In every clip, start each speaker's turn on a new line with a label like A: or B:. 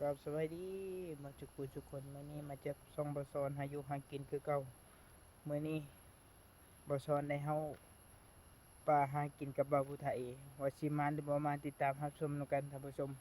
A: กับสวัสดีมาจุกุจุกคนมื้อนี้มาเจ็บซองบะซอนหาอยู่หากินคือเก่ามื้อนี้บะซอนได้เฮาปลาหากินกับบ่าวผู้ไทยว่าสิมานหรือบ่มานติดตามรับชมนำกันท่านผู้ชม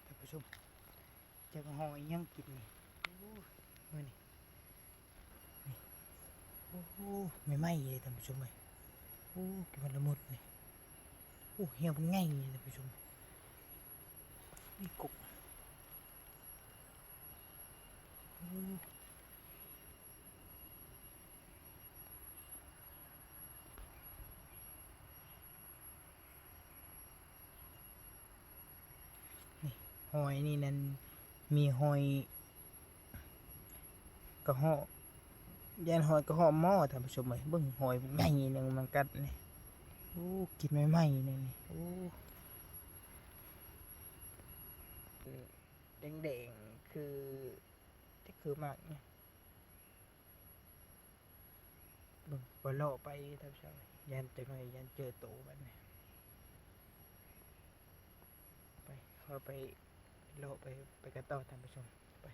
A: ท่านผู้ชมจักหอยยังกินนี่โอ้มื้อนี้นี่โอ้โหไม่ไหม้เลยท่านผู้ชมเอ้ยโอ้กินมันละมุดนี่โอ้เหี่ยวมันง่ายเลยท่านผู้ชมนี่กบโอ้นี่หอยนี่นั่นมีหอยกระเหาะ ยันหอยกระหอมหม้อท่านผู้ชมเอ้ยเบิ่งหอยใหญ่หนึงมันกัดนี่โอ้กินใหม่ๆนี่โอ้แดงๆคือที่คือมากเนี่ยเบิ่งบ่เลาะไปท่านผู้ชมยันจังหน่อยยันเจอโตบัดนี้ไปเข้าไปเลาะไปกันต่อท่านผู้ชมไป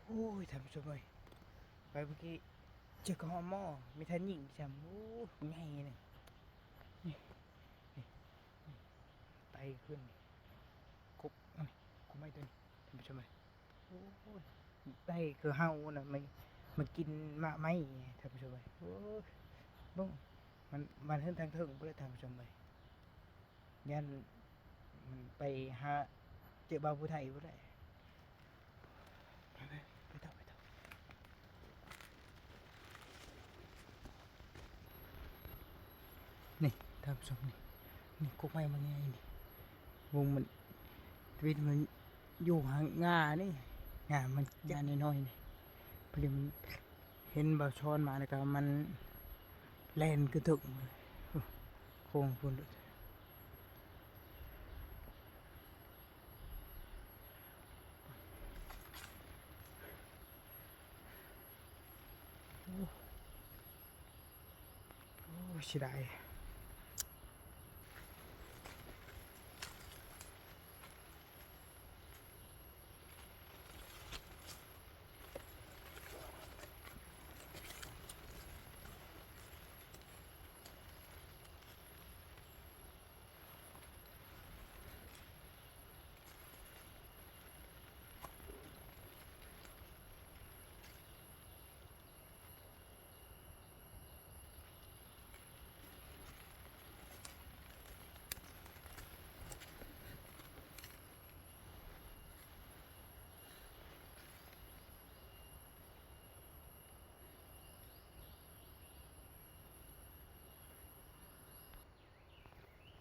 A: โอ้ยท่านผู้ชมเอ้ยไปเมื่อกี้เจอกระหอมหม้อมีท่านหญิงจำโอ้ใหญ่นี่นี่นี่ไตขึ้นนี่กบนี่กบไม่ตัวนี้ท่านผู้ชมเอ้ย โอ้ยได้คือเฮาน่ะมันกินมะไม้ท่านผู้ชมเลยโอ้ยบ้งมันขึ้นทางถึงเพื่อท่านผู้ชมเลยยันมันไปหาเจ้าบ่าวผู้ไทยบ่ได้ไปต่อนี่ท่านผู้ชมนี่กกไม้มันไงนี่วงมันวินมันอยู่ห่างงานี่งามันยาน้อยๆนี่พอดีมันเห็นบ่าวช้อนมาแล้วก็มันแล่นกระถึงเลยโค้งพุ่น เสียดาย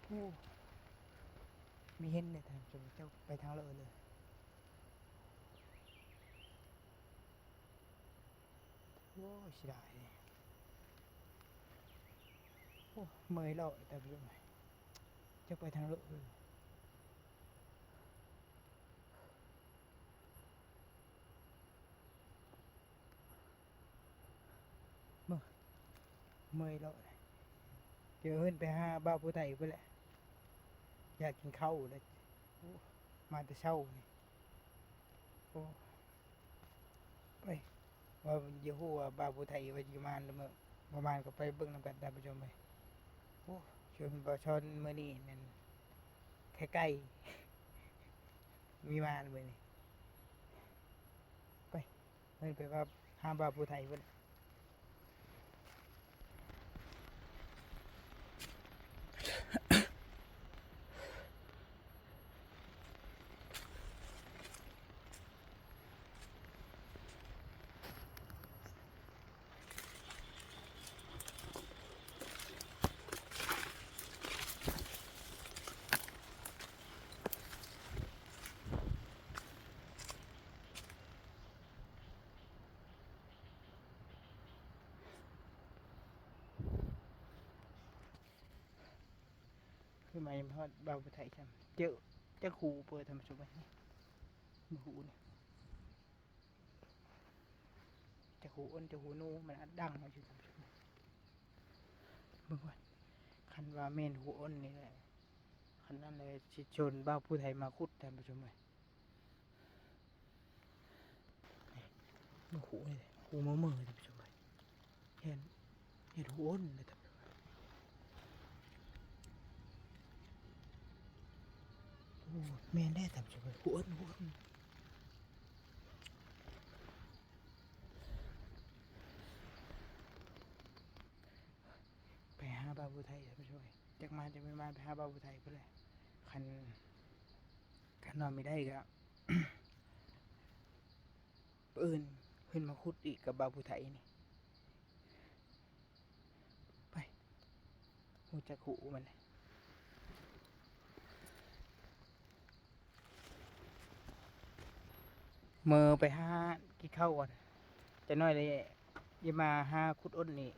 A: โอ้มีเห็นเลยท่านผู้ชมเจ้าไปทางเลอะเลยโอ้เสียดายเลยโอ้เมื่อยแล้วแต่ผู้ชมเจ้าไปทางเลอะเลยเมื่อยแล้วเดี๋ยวเฮินไปหาบ้าวผู้ไทยไปแหละอยากกินข้าวเลยโอ้มาแต่เช้านี่โอ้ไปว่าอย่าฮู้ว่าบ้าวผู้ไทยว่าสิมาเมื่อประมาณก็ไปเบิ่งนำกันท่านผู้ชมไปโอ้ชวนบ่ชอนมื้อนี้นั่นใกล้ๆมีมามื้อนี้ไปเฮินไปว่าหาบ้าวผู้ไทยเพิ่น คือหมายพอดเบาไปไทยใช่ไหมเจอจะขู่เปิดทำชุบไว้นี่มาหูเนี่ยจะขู่อ้นจะหูนูมันอัดดังมาอยู่ทำชุบเมื่อวันคันว่าเมนหูอ้นนี่แหละคันนั้นเลยชิชนเบาผู้ไทยมาคุดทำชุบไว้มาหูเลยหูมือมือทำชุบไว้เห็นหูอ้นเลยทำชุบไว้โอ้เมนได้ทำชุบไว้หูอ้นไปหาเบาผู้ไทยทำชุบไว้จากมาจะไม่มาไปหาเบาผู้ไทยเพื่อเลยคันนอนไม่ได้ก็ อื่นขึ้นมาคุดอีกกับบาผู้ไทยนี่ไปหูจะขู่มันเลยเมื่อไปหากินข้าวก่อนจะน้อยเลยอย่ามาหาคุดอ้นนี่